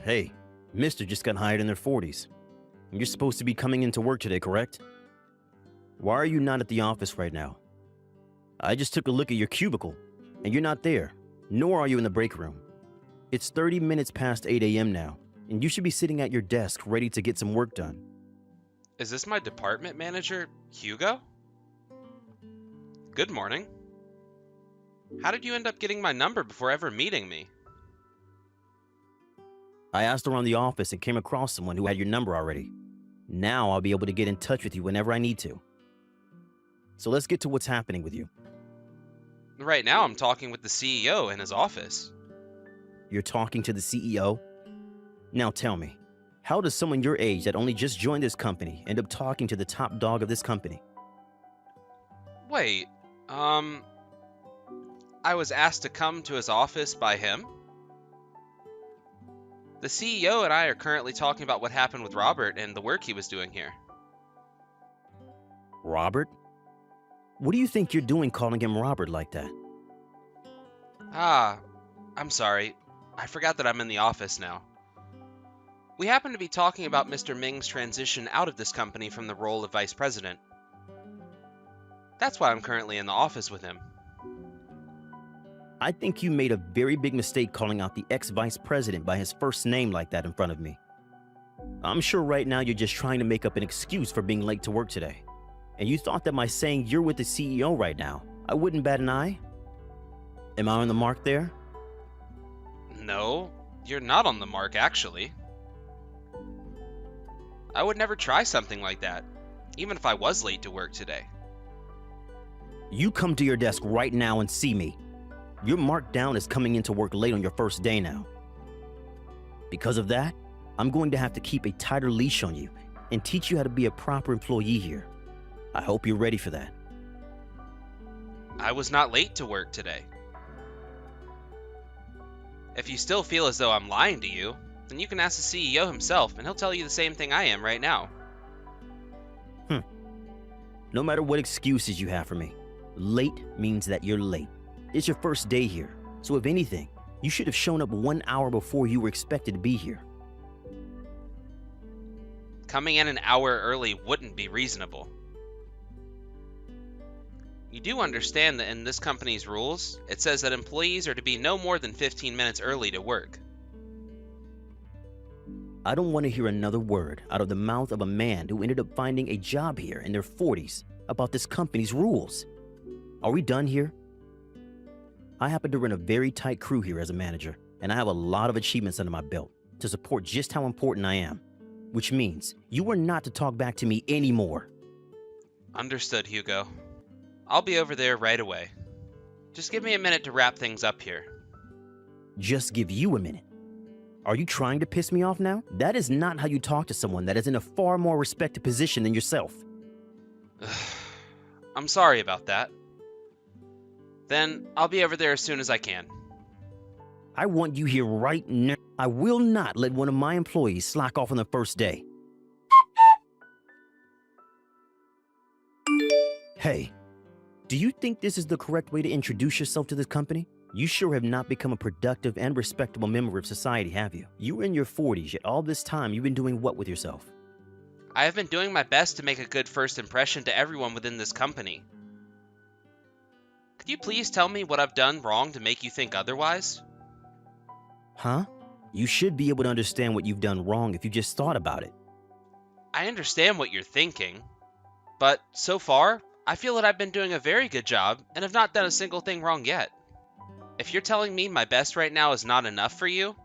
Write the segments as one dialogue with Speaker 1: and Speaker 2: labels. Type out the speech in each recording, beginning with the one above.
Speaker 1: Hey, Mister just got hired in their 40s. You're supposed to be coming into work today, correct? Why are you not at the office right now? I just took a look at your cubicle, and you're not there, nor are you in the break room. It's 30 minutes past 8 a.m. now, and you should be sitting at your desk ready to get some work done.
Speaker 2: Is this my department manager, Hugo? Good morning. How did you end up getting my number before ever meeting me?
Speaker 1: I asked around the office and came across someone who had your number already. Now I'll be able to get in touch with you whenever I need to. So let's get to what's happening with you.
Speaker 2: Right now, I'm talking with the CEO in his office.
Speaker 1: You're talking to the CEO? Now tell me, how does someone your age that only just joined this company end up talking to the top dog of this company?
Speaker 2: Wait, I was asked to come to his office by him? The CEO and I are currently talking about what happened with Robert and the work he was doing here.
Speaker 1: Robert? What do you think you're doing calling him Robert like that?
Speaker 2: I'm sorry. I forgot that I'm in the office now. We happen to be talking about Mr. Ming's transition out of this company from the role of vice president. That's why I'm currently in the office with him.
Speaker 1: I think you made a very big mistake calling out the ex-vice president by his first name like that in front of me. I'm sure right now you're just trying to make up an excuse for being late to work today. And you thought that by saying you're with the CEO right now, I wouldn't bat an eye? Am I on the mark there?
Speaker 2: No, you're not on the mark, actually. I would never try something like that, even if I was late to work today.
Speaker 1: You come to your desk right now and see me. You're marked down as coming into work late on your first day now. Because of that, I'm going to have to keep a tighter leash on you and teach you how to be a proper employee here. I hope you're ready for that.
Speaker 2: I was not late to work today. If you still feel as though I'm lying to you, then you can ask the CEO himself, and he'll tell you the same thing I am right now.
Speaker 1: No matter what excuses you have for me, late means that you're late. It's your first day here, so if anything, you should have shown up 1 hour before you were expected to be here.
Speaker 2: Coming in an hour early wouldn't be reasonable. You do understand that in this company's rules, it says that employees are to be no more than 15 minutes early to work.
Speaker 1: I don't want to hear another word out of the mouth of a man who ended up finding a job here in their 40s about this company's rules. Are we done here? I happen to run a very tight crew here as a manager, and I have a lot of achievements under my belt to support just how important I am, which means you are not to talk back to me anymore.
Speaker 2: Understood, Hugo. I'll be over there right away. Just give me a minute to wrap things up here.
Speaker 1: Just give you a minute. Are you trying to piss me off now? That is not how you talk to someone that is in a far more respected position than yourself.
Speaker 2: I'm sorry about that. Then I'll be over there as soon as I can.
Speaker 1: I want you here right now. I will not let one of my employees slack off on the first day. Hey, do you think this is the correct way to introduce yourself to this company? You sure have not become a productive and respectable member of society, have you? You were in your 40s, yet all this time you've been doing what with yourself?
Speaker 2: I have been doing my best to make a good first impression to everyone within this company. Could you please tell me what I've done wrong to make you think otherwise?
Speaker 1: Huh? You should be able to understand what you've done wrong if you just thought about it.
Speaker 2: I understand what you're thinking, but so far, I feel that I've been doing a very good job and have not done a single thing wrong yet. If you're telling me my best right now is not enough for you,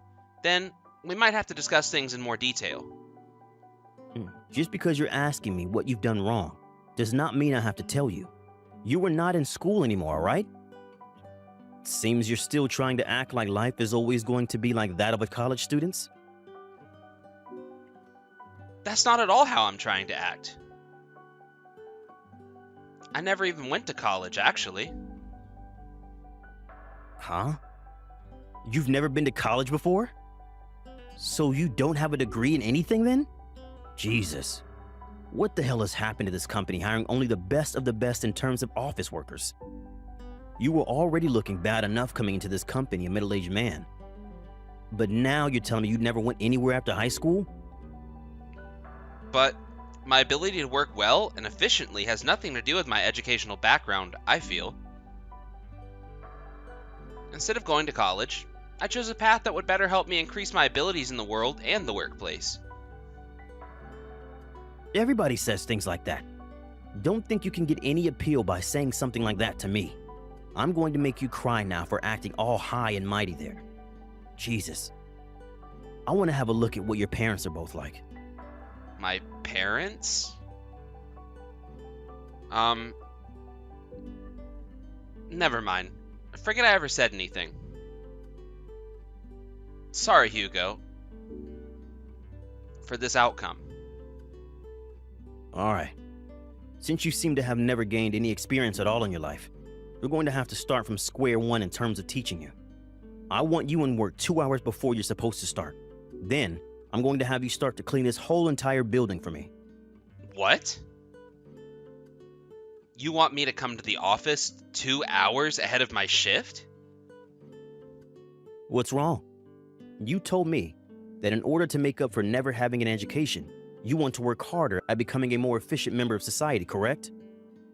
Speaker 2: then we might have to discuss things in more detail.
Speaker 1: Just because you're asking me what you've done wrong does not mean I have to tell you. You are not in school anymore, right? Seems you're still trying to act like life is always going to be like that of a college student's.
Speaker 2: That's not at all how I'm trying to act. I never even went to college, actually.
Speaker 1: Huh? You've never been to college before? So you don't have a degree in anything then? Jesus. What the hell has happened to this company hiring only the best of the best in terms of office workers? You were already looking bad enough coming into this company, a middle-aged man. But now you're telling me you never went anywhere after high school?
Speaker 2: But my ability to work well and efficiently has nothing to do with my educational background, I feel. Instead of going to college, I chose a path that would better help me increase my abilities in the world and the workplace.
Speaker 1: Everybody says things like that. Don't think you can get any appeal by saying something like that to me. I'm going to make you cry now for acting all high and mighty there. Jesus. I want to have a look at what your parents are both like.
Speaker 2: My parents? Never mind. Forget I ever said anything. Sorry, Hugo, for this outcome.
Speaker 1: Alright. Since you seem to have never gained any experience at all in your life, we're going to have to start from square one in terms of teaching you. I want you in work 2 hours before you're supposed to start. Then, I'm going to have you start to clean this whole entire building for me.
Speaker 2: What? You want me to come to the office 2 hours ahead of my shift?
Speaker 1: What's wrong? You told me that in order to make up for never having an education, you want to work harder at becoming a more efficient member of society, correct?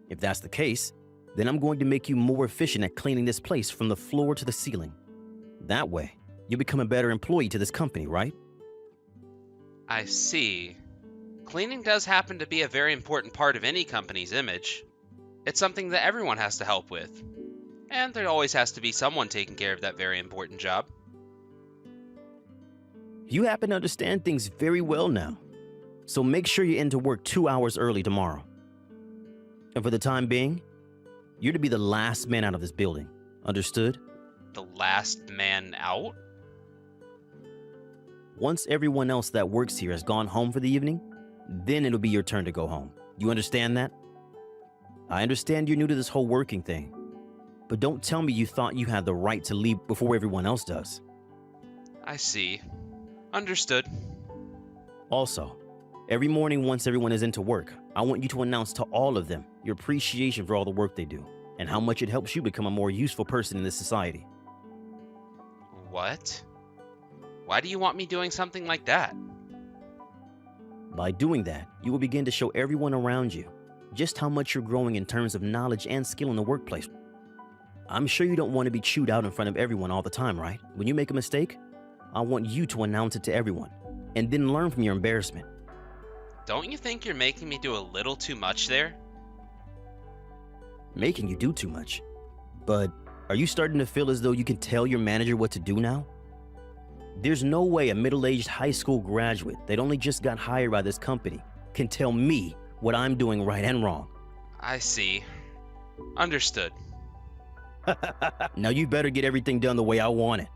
Speaker 1: If that's the case, then I'm going to make you more efficient at cleaning this place from the floor to the ceiling. That way, you'll become a better employee to this company, right?
Speaker 2: I see. Cleaning does happen to be a very important part of any company's image. It's something that everyone has to help with. And there always has to be someone taking care of that very important job.
Speaker 1: You happen to understand things very well now. So make sure you're into work 2 hours early tomorrow. And for the time being, you're to be the last man out of this building. Understood?
Speaker 2: The last man out?
Speaker 1: Once everyone else that works here has gone home for the evening, then it'll be your turn to go home. You understand that? I understand you're new to this whole working thing, but don't tell me you thought you had the right to leave before everyone else does.
Speaker 2: I see. Understood.
Speaker 1: Also, every morning once everyone is into work, I want you to announce to all of them your appreciation for all the work they do and how much it helps you become a more useful person in this society.
Speaker 2: What? Why do you want me doing something like that?
Speaker 1: By doing that, you will begin to show everyone around you just how much you're growing in terms of knowledge and skill in the workplace. I'm sure you don't want to be chewed out in front of everyone all the time, right? When you make a mistake, I want you to announce it to everyone and then learn from your embarrassment.
Speaker 2: Don't you think you're making me do a little too much there?
Speaker 1: Making you do too much. But are you starting to feel as though you can tell your manager what to do now? There's no way a middle-aged high school graduate that only just got hired by this company can tell me what I'm doing right and wrong.
Speaker 2: I see. Understood.
Speaker 1: Now you better get everything done the way I want it.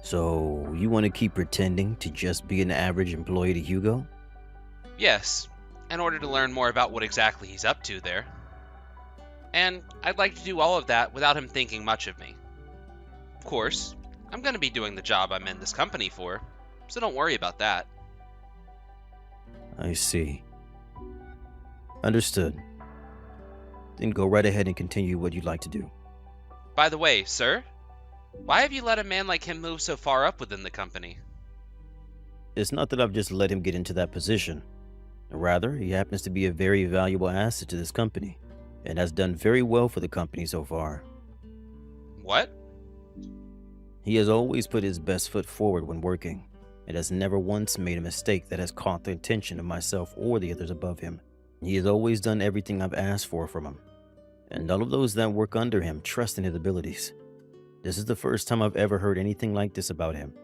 Speaker 1: So, you want to keep pretending to just be an average employee to Hugo?
Speaker 2: Yes, in order to learn more about what exactly he's up to there. And I'd like to do all of that without him thinking much of me. Of course, I'm going to be doing the job I'm in this company for, so don't worry about that.
Speaker 1: I see. Understood. Then go right ahead and continue what you'd like to do.
Speaker 2: By the way, sir, why have you let a man like him move so far up within the company?
Speaker 1: It's not that I've just let him get into that position. Rather, he happens to be a very valuable asset to this company, and has done very well for the company so far.
Speaker 2: What?
Speaker 1: He has always put his best foot forward when working, and has never once made a mistake that has caught the attention of myself or the others above him. He has always done everything I've asked for from him, and all of those that work under him trust in his abilities. This is the first time I've ever heard anything like this about him.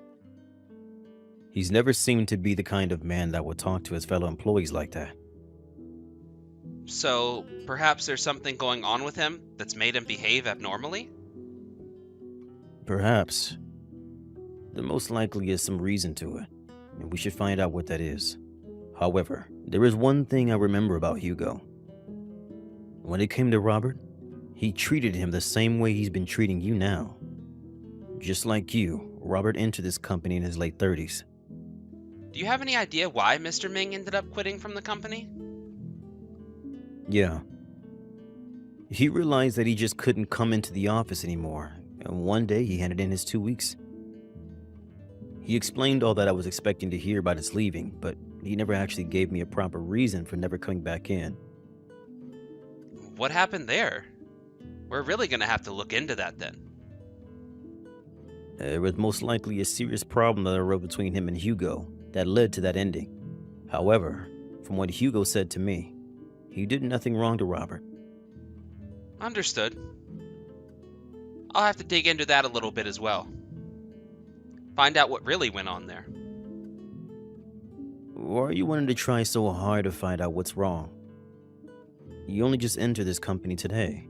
Speaker 1: He's never seemed to be the kind of man that would talk to his fellow employees like that.
Speaker 2: So, perhaps there's something going on with him that's made him behave abnormally?
Speaker 1: Perhaps. There most likely is some reason to it, and we should find out what that is. However, there is one thing I remember about Hugo. When it came to Robert, he treated him the same way he's been treating you now. Just like you, Robert entered this company in his late 30s.
Speaker 2: Do you have any idea why Mr. Ming ended up quitting from the company?
Speaker 1: Yeah. He realized that he just couldn't come into the office anymore, and one day he handed in his 2 weeks. He explained all that I was expecting to hear about his leaving, but he never actually gave me a proper reason for never coming back in.
Speaker 2: What happened there? We're really gonna have to look into that then.
Speaker 1: There was most likely a serious problem that arose between him and Hugo that led to that ending. However, from what Hugo said to me, he did nothing wrong to Robert.
Speaker 2: Understood. I'll have to dig into that a little bit as well. Find out what really went on there.
Speaker 1: Or are you wanting to try so hard to find out what's wrong? You only just entered this company today.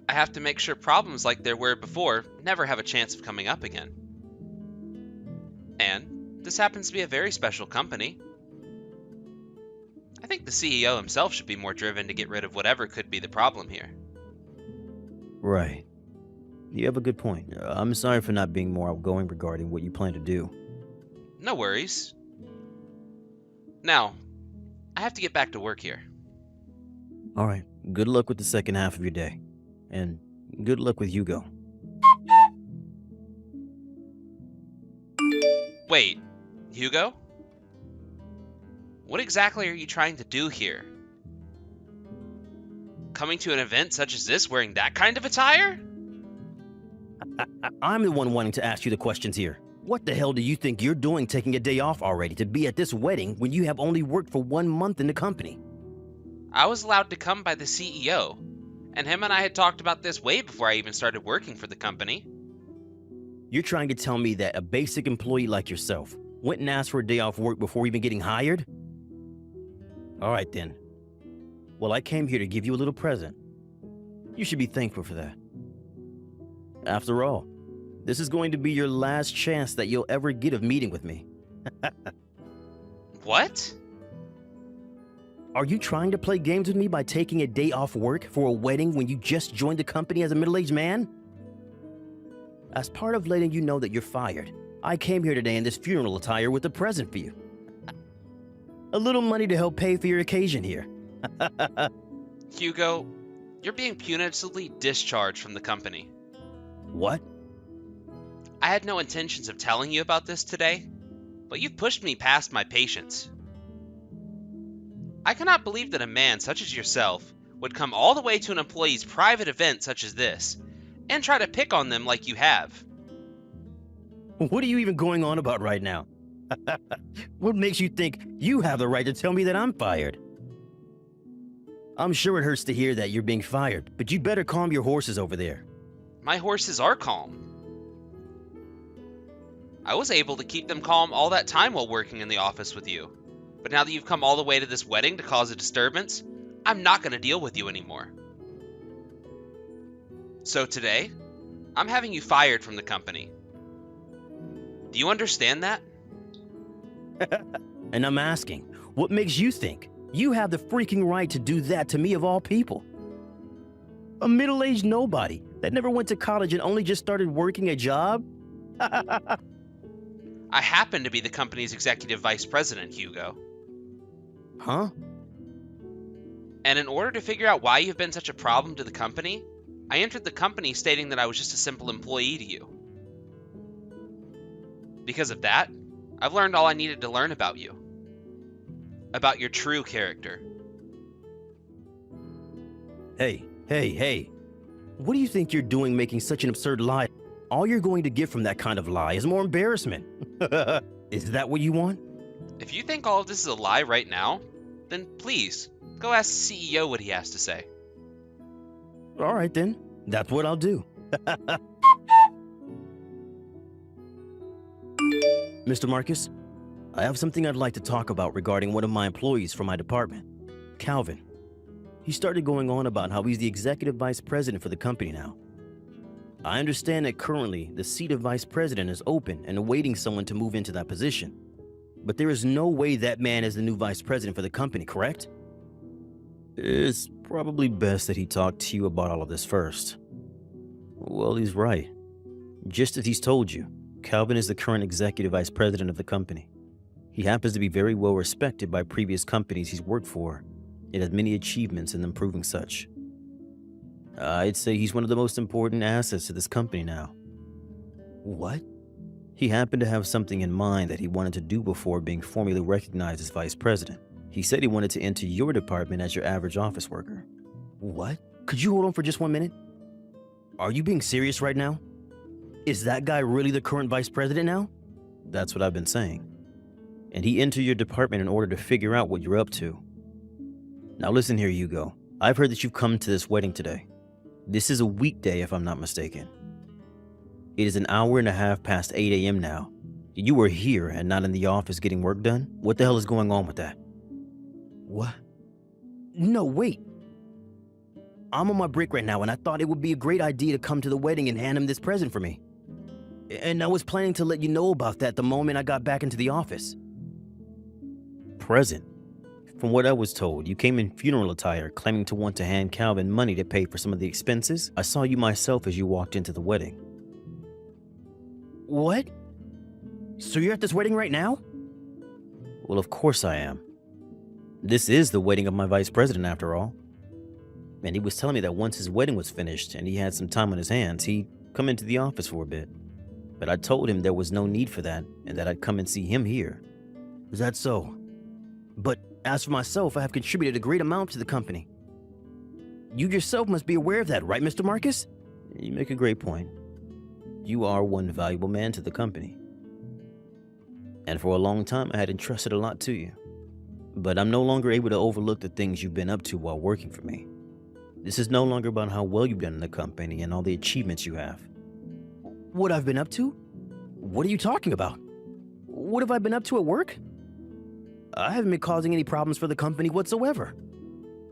Speaker 2: I have to make sure problems like there were before never have a chance of coming up again. And this happens to be a very special company. I think the CEO himself should be more driven to get rid of whatever could be the problem here.
Speaker 1: Right. You have a good point. I'm sorry for not being more outgoing regarding what you plan to do.
Speaker 2: No worries. Now, I have to get back to work here.
Speaker 1: All right. Good luck with the second half of your day. And good luck with Hugo.
Speaker 2: Wait, Hugo? What exactly are you trying to do here? Coming to an event such as this wearing that kind of attire?
Speaker 1: I'm the one wanting to ask you the questions here. What the hell do you think you're doing taking a day off already to be at this wedding when you have only worked for 1 month in the company?
Speaker 2: I was allowed to come by the CEO, and him and I had talked about this way before I even started working for the company.
Speaker 1: You're trying to tell me that a basic employee like yourself went and asked for a day off work before even getting hired? All right then. Well, I came here to give you a little present. You should be thankful for that. After all, this is going to be your last chance that you'll ever get of meeting with me.
Speaker 2: What?
Speaker 1: Are you trying to play games with me by taking a day off work for a wedding when you just joined the company as a middle-aged man? As part of letting you know that you're fired, I came here today in this funeral attire with a present for you. A little money to help pay for your occasion here.
Speaker 2: Hugo, you're being punitively discharged from the company.
Speaker 1: What?
Speaker 2: I had no intentions of telling you about this today, but you've pushed me past my patience. I cannot believe that a man such as yourself would come all the way to an employee's private event such as this, and try to pick on them like you have.
Speaker 1: What are you even going on about right now? What makes you think you have the right to tell me that I'm fired? I'm sure it hurts to hear that you're being fired, but you better calm your horses over there.
Speaker 2: My horses are calm. I was able to keep them calm all that time while working in the office with you. But now that you've come all the way to this wedding to cause a disturbance, I'm not going to deal with you anymore. So today, I'm having you fired from the company. Do you understand that?
Speaker 1: And I'm asking, what makes you think you have the freaking right to do that to me of all people? A middle-aged nobody that never went to college and only just started working a job?
Speaker 2: I happen to be the company's executive vice president, Hugo.
Speaker 1: Huh?
Speaker 2: And in order to figure out why you've been such a problem to the company, I entered the company stating that I was just a simple employee to you. Because of that, I've learned all I needed to learn about you. About your true character.
Speaker 1: Hey. What do you think you're doing making such an absurd lie? All you're going to get from that kind of lie is more embarrassment. Is that what you want?
Speaker 2: If you think all of this is a lie right now, then please, go ask the CEO what he has to say.
Speaker 1: All right then, that's what I'll do. Mr. Marcus, I have something I'd like to talk about regarding one of my employees from my department, Calvin. He started going on about how he's the executive vice president for the company now. I understand that currently the seat of vice president is open and awaiting someone to move into that position. But there is no way that man is the new vice president for the company, correct? It's probably best that he talk to you about all of this first. Well, he's right. Just as he's told you, Calvin is the current executive vice president of the company. He happens to be very well respected by previous companies he's worked for. It has many achievements in improving such. I'd say he's one of the most important assets to this company now. What? He happened to have something in mind that he wanted to do before being formally recognized as vice president. He said he wanted to enter your department as your average office worker. What? Could you hold on for just 1 minute? Are you being serious right now? Is that guy really the current vice president now? That's what I've been saying. And he entered your department in order to figure out what you're up to. Now listen here, Hugo. I've heard that you've come to this wedding today. This is a weekday, if I'm not mistaken. It is an hour and a half past 8 a.m. now. You were here and not in the office getting work done? What the hell is going on with that? What? No, wait. I'm on my break right now, and I thought it would be a great idea to come to the wedding and hand him this present for me. And I was planning to let you know about that the moment I got back into the office. Present? From what I was told, you came in funeral attire, claiming to want to hand Calvin money to pay for some of the expenses. I saw you myself as you walked into the wedding. What? So you're at this wedding right now? Well, of course I am. This is the wedding of my vice president, after all. And he was telling me that once his wedding was finished and he had some time on his hands, he'd come into the office for a bit. But I told him there was no need for that and that I'd come and see him here. Is that so? But as for myself, I have contributed a great amount to the company. You yourself must be aware of that, right, Mr. Marcus? You make a great point. You are one valuable man to the company. And for a long time, I had entrusted a lot to you. But I'm no longer able to overlook the things you've been up to while working for me. This is no longer about how well you've done in the company and all the achievements you have. What I've been up to? What are you talking about? What have I been up to at work? I haven't been causing any problems for the company whatsoever.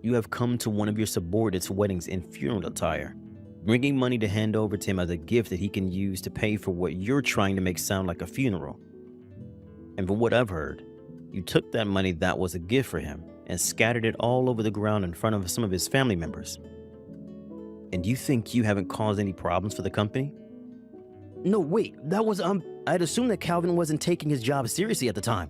Speaker 1: You have come to one of your subordinates' weddings in funeral attire, bringing money to hand over to him as a gift that he can use to pay for what you're trying to make sound like a funeral. And from what I've heard, you took that money that was a gift for him and scattered it all over the ground in front of some of his family members. And you think you haven't caused any problems for the company? No, wait, that was, I'd assumed that Calvin wasn't taking his job seriously at the time.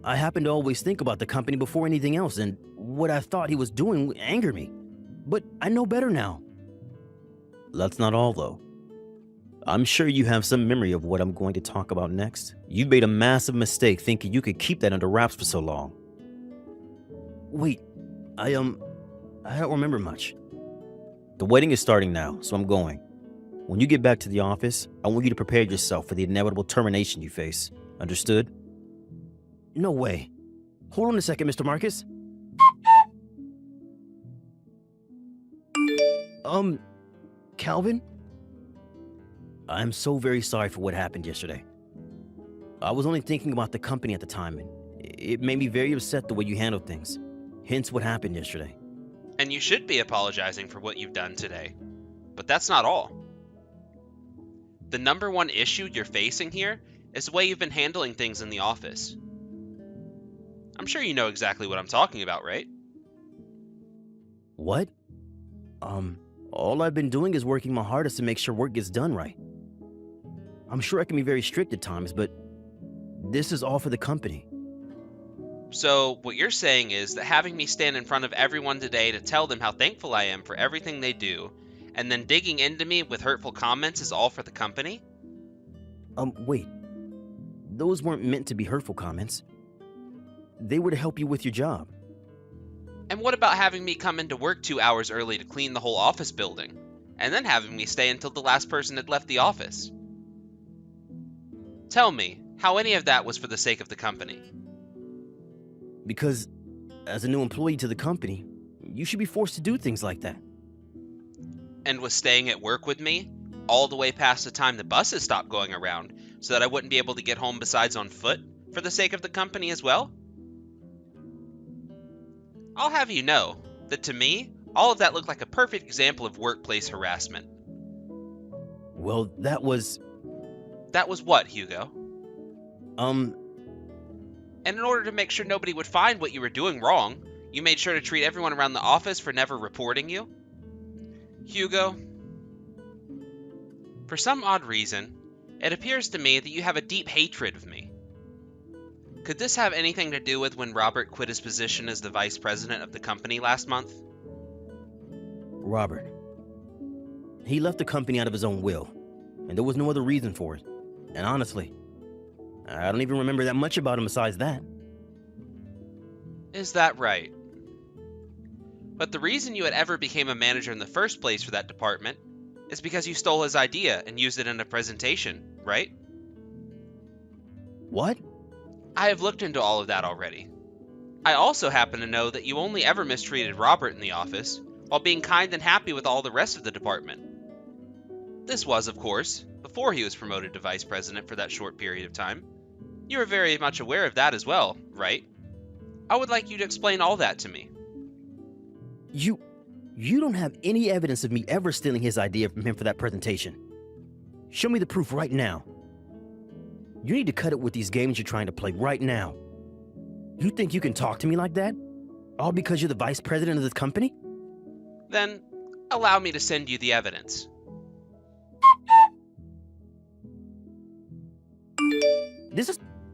Speaker 1: I happened to always think about the company before anything else, and what I thought he was doing angered me. But I know better now. That's not all, though. I'm sure you have some memory of what I'm going to talk about next. You made a massive mistake thinking you could keep that under wraps for so long. Wait, I don't remember much. The wedding is starting now, so I'm going. When you get back to the office, I want you to prepare yourself for the inevitable termination you face. Understood? No way. Hold on a second, Mr. Marcus. Calvin? I'm so very sorry for what happened yesterday. I was only thinking about the company at the time, and it made me very upset the way you handled things. Hence what happened yesterday.
Speaker 2: And you should be apologizing for what you've done today. But that's not all. The number one issue you're facing here is the way you've been handling things in the office. I'm sure you know exactly what I'm talking about, right?
Speaker 1: What? All I've been doing is working my hardest to make sure work gets done right. I'm sure I can be very strict at times, but this is all for the company.
Speaker 2: So, what you're saying is that having me stand in front of everyone today to tell them how thankful I am for everything they do, and then digging into me with hurtful comments is all for the company?
Speaker 1: Wait. Those weren't meant to be hurtful comments. They were to help you with your job.
Speaker 2: And what about having me come into work 2 hours early to clean the whole office building, and then having me stay until the last person had left the office? Tell me, how any of that was for the sake of the company?
Speaker 1: Because, as a new employee to the company, you should be forced to do things like that.
Speaker 2: And was staying at work with me, all the way past the time the buses stopped going around, so that I wouldn't be able to get home besides on foot, for the sake of the company as well? I'll have you know that to me, all of that looked like a perfect example of workplace harassment.
Speaker 1: Well, that was...
Speaker 2: That was what, Hugo?
Speaker 1: Um,
Speaker 2: And in order to make sure nobody would find what you were doing wrong, you made sure to treat everyone around the office for never reporting you? Hugo, for some odd reason, it appears to me that you have a deep hatred of me. Could this have anything to do with when Robert quit his position as the vice president of the company last month?
Speaker 1: Robert. He left the company out of his own will, and there was no other reason for it. And honestly, I don't even remember that much about him besides that.
Speaker 2: Is that right? But the reason you had ever became a manager in the first place for that department is because you stole his idea and used it in a presentation, right?
Speaker 1: What?
Speaker 2: I have looked into all of that already. I also happen to know that you only ever mistreated Robert in the office, while being kind and happy with all the rest of the department. This was, of course, before he was promoted to vice president for that short period of time. You are very much aware of that as well, right? I would like you to explain all that to me.
Speaker 1: You don't have any evidence of me ever stealing his idea from him for that presentation. Show me the proof right now. You need to cut it with these games you're trying to play right now. You think you can talk to me like that? All because you're the vice president of this company?
Speaker 2: Then, allow me to send you the evidence.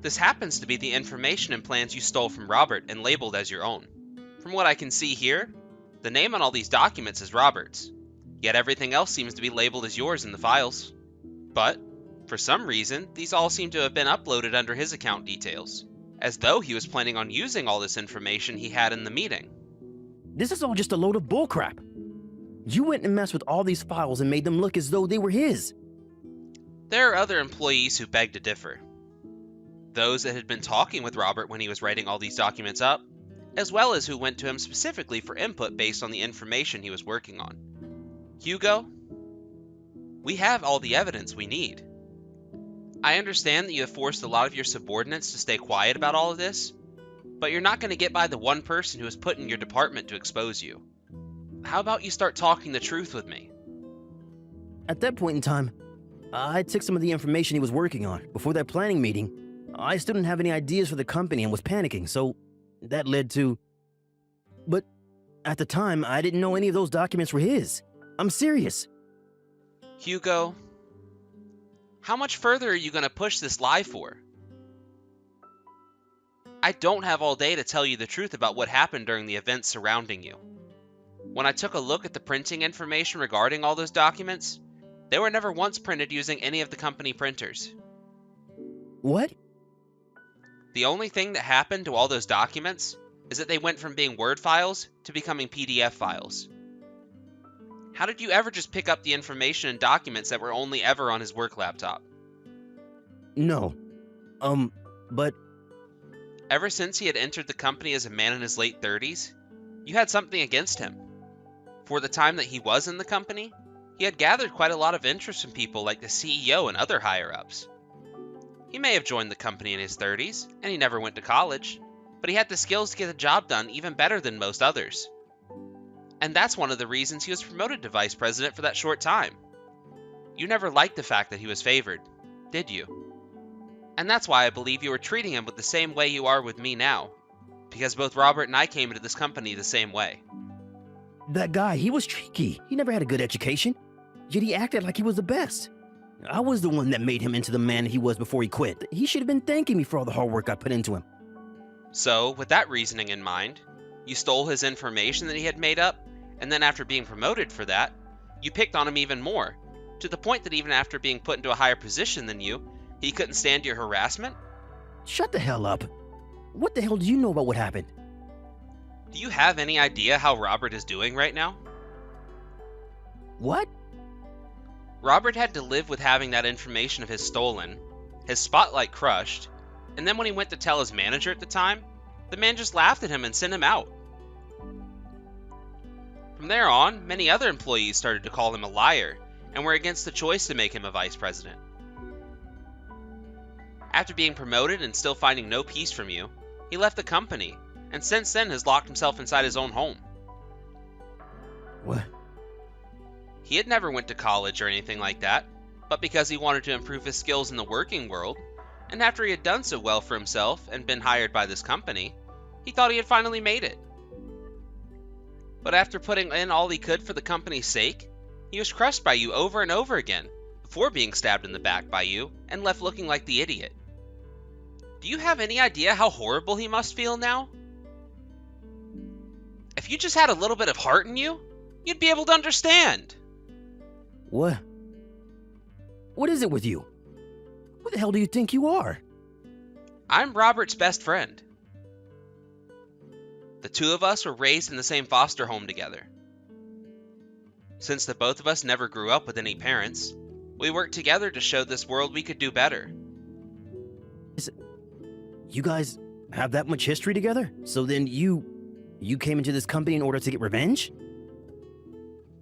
Speaker 2: This happens to be the information and plans you stole from Robert and labeled as your own. From what I can see here, the name on all these documents is Robert's, yet everything else seems to be labeled as yours in the files. But, for some reason, these all seem to have been uploaded under his account details, as though he was planning on using all this information he had in the meeting.
Speaker 1: This is all just a load of bullcrap. You went and messed with all these files and made them look as though they were his.
Speaker 2: There are other employees who beg to differ. Those that had been talking with Robert when he was writing all these documents up, as well as who went to him specifically for input based on the information he was working on. Hugo, we have all the evidence we need. I understand that you have forced a lot of your subordinates to stay quiet about all of this, but you're not going to get by the one person who was put in your department to expose you. How about you start talking the truth with me?
Speaker 1: At that point in time, I took some of the information he was working on. Before that planning meeting, I still didn't have any ideas for the company and was panicking, so that led to... But at the time, I didn't know any of those documents were his. I'm serious.
Speaker 2: Hugo, how much further are you going to push this lie for? I don't have all day to tell you the truth about what happened during the events surrounding you. When I took a look at the printing information regarding all those documents, they were never once printed using any of the company printers.
Speaker 1: What?
Speaker 2: The only thing that happened to all those documents is that they went from being Word files to becoming PDF files. How did you ever just pick up the information and documents that were only ever on his work laptop?
Speaker 1: No. But...
Speaker 2: Ever since he had entered the company as a man in his late 30s, you had something against him. For the time that he was in the company, he had gathered quite a lot of interest from people like the CEO and other higher-ups. He may have joined the company in his 30s, and he never went to college, but he had the skills to get the job done even better than most others. And that's one of the reasons he was promoted to vice president for that short time. You never liked the fact that he was favored, did you? And that's why I believe you were treating him with the same way you are with me now, because both Robert and I came into this company the same way.
Speaker 1: That guy, he was tricky. He never had a good education, yet he acted like he was the best. I was the one that made him into the man he was before he quit. He should have been thanking me for all the hard work I put into him.
Speaker 2: So, with that reasoning in mind, you stole his information that he had made up, and then after being promoted for that, you picked on him even more, to the point that even after being put into a higher position than you, he couldn't stand your harassment?
Speaker 1: Shut the hell up. What the hell do you know about what happened?
Speaker 2: Do you have any idea how Robert is doing right now?
Speaker 1: What?
Speaker 2: Robert had to live with having that information of his stolen, his spotlight crushed, and then when he went to tell his manager at the time, the man just laughed at him and sent him out. From there on, many other employees started to call him a liar and were against the choice to make him a vice president. After being promoted and still finding no peace from you, he left the company, and since then has locked himself inside his own home.
Speaker 1: What?
Speaker 2: He had never went to college or anything like that, but because he wanted to improve his skills in the working world, and after he had done so well for himself and been hired by this company, he thought he had finally made it. But after putting in all he could for the company's sake, he was crushed by you over and over again, before being stabbed in the back by you and left looking like the idiot. Do you have any idea how horrible he must feel now? If you just had a little bit of heart in you, you'd be able to understand.
Speaker 1: What? What is it with you? Who the hell do you think you are?
Speaker 2: I'm Robert's best friend. The two of us were raised in the same foster home together. Since the both of us never grew up with any parents, we worked together to show this world we could do better.
Speaker 1: You guys have that much history together? So then you came into this company in order to get revenge?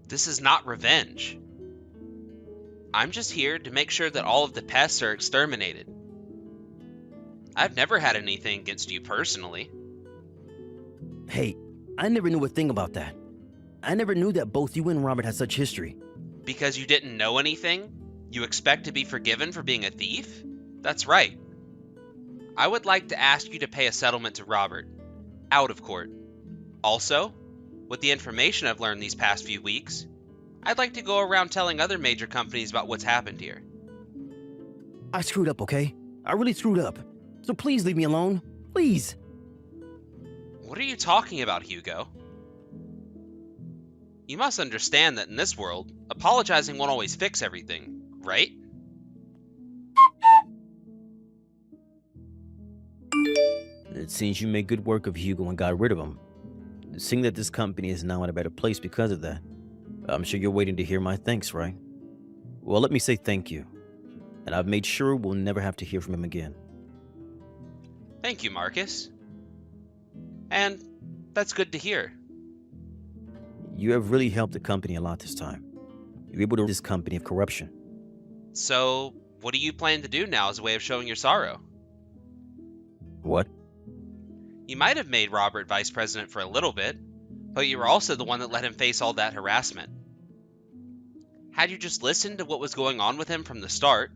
Speaker 2: This is not revenge. I'm just here to make sure that all of the pests are exterminated. I've never had anything against you personally.
Speaker 1: Hey, I never knew a thing about that. I never knew that both you and Robert had such history.
Speaker 2: Because you didn't know anything, you expect to be forgiven for being a thief? That's right. I would like to ask you to pay a settlement to Robert, out of court. Also, with the information I've learned these past few weeks, I'd like to go around telling other major companies about what's happened here.
Speaker 1: I screwed up, okay? I really screwed up. So please leave me alone. Please.
Speaker 2: What are you talking about, Hugo? You must understand that in this world, apologizing won't always fix everything, right?
Speaker 1: It seems you made good work of Hugo and got rid of him. Seeing that this company is now in a better place because of that, I'm sure you're waiting to hear my thanks, right? Well, let me say thank you. And I've made sure we'll never have to hear from him again.
Speaker 2: Thank you, Marcus. And that's good to hear.
Speaker 1: You have really helped the company a lot this time. You're able to rid this company of corruption.
Speaker 2: So, what do you plan to do now as a way of showing your sorrow?
Speaker 1: What?
Speaker 2: You might have made Robert vice president for a little bit, but you were also the one that let him face all that harassment. Had you just listened to what was going on with him from the start,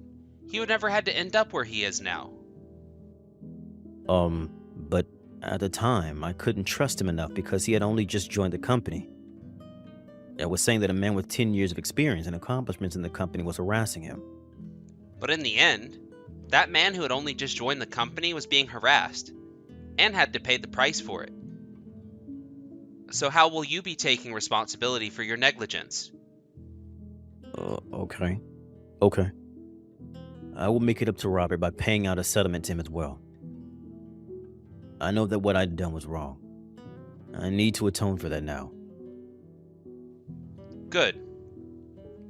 Speaker 2: he would never had to end up where he is now.
Speaker 1: But at the time, I couldn't trust him enough because he had only just joined the company. I was saying that a man with 10 years of experience and accomplishments in the company was harassing him.
Speaker 2: But in the end, that man who had only just joined the company was being harassed, and had to pay the price for it. So how will you be taking responsibility for your negligence?
Speaker 1: Okay. I will make it up to Robert by paying out a settlement to him as well. I know that what I'd done was wrong. I need to atone for that now.
Speaker 2: Good.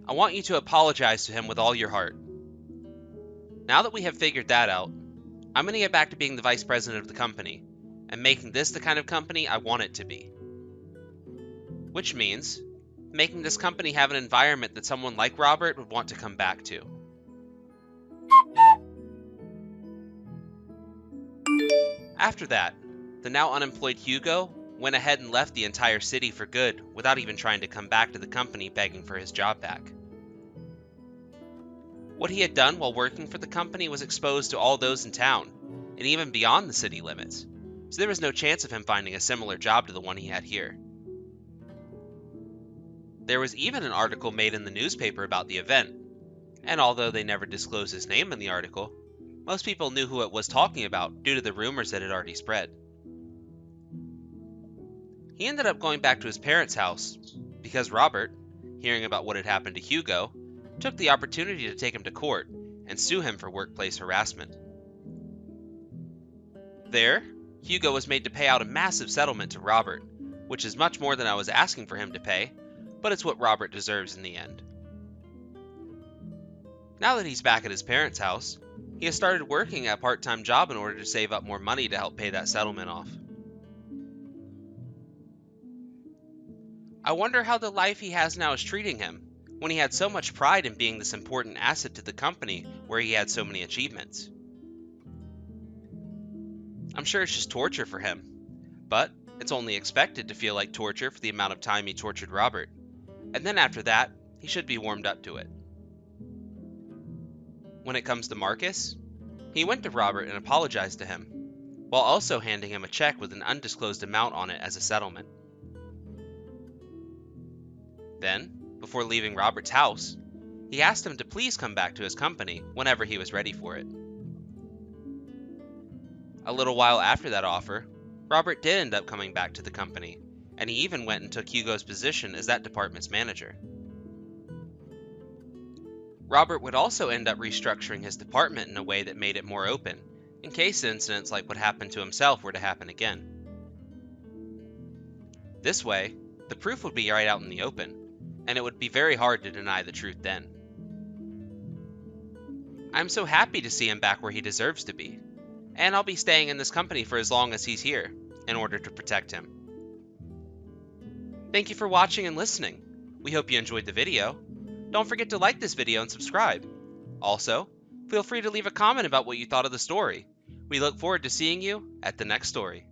Speaker 2: I want you to apologize to him with all your heart. Now that we have figured that out, I'm going to get back to being the vice president of the company, and making this the kind of company I want it to be. Which means, making this company have an environment that someone like Robert would want to come back to. After that, the now unemployed Hugo went ahead and left the entire city for good without even trying to come back to the company begging for his job back. What he had done while working for the company was exposed to all those in town, and even beyond the city limits, so there was no chance of him finding a similar job to the one he had here. There was even an article made in the newspaper about the event, and although they never disclosed his name in the article, most people knew who it was talking about due to the rumors that had already spread. He ended up going back to his parents' house, because Robert, hearing about what had happened to Hugo, took the opportunity to take him to court and sue him for workplace harassment. There, Hugo was made to pay out a massive settlement to Robert, which is much more than I was asking for him to pay, but it's what Robert deserves in the end. Now that he's back at his parents' house, he has started working a part-time job in order to save up more money to help pay that settlement off. I wonder how the life he has now is treating him, when he had so much pride in being this important asset to the company where he had so many achievements. I'm sure it's just torture for him, but it's only expected to feel like torture for the amount of time he tortured Robert, and then after that, he should be warmed up to it. When it comes to Marcus, he went to Robert and apologized to him, while also handing him a check with an undisclosed amount on it as a settlement. Then, before leaving Robert's house, he asked him to please come back to his company whenever he was ready for it. A little while after that offer, Robert did end up coming back to the company, and he even went and took Hugo's position as that department's manager. Robert would also end up restructuring his department in a way that made it more open, in case incidents like what happened to himself were to happen again. This way, the proof would be right out in the open, and it would be very hard to deny the truth then. I'm so happy to see him back where he deserves to be, and I'll be staying in this company for as long as he's here, in order to protect him. Thank you for watching and listening. We hope you enjoyed the video. Don't forget to like this video and subscribe. Also, feel free to leave a comment about what you thought of the story. We look forward to seeing you at the next story.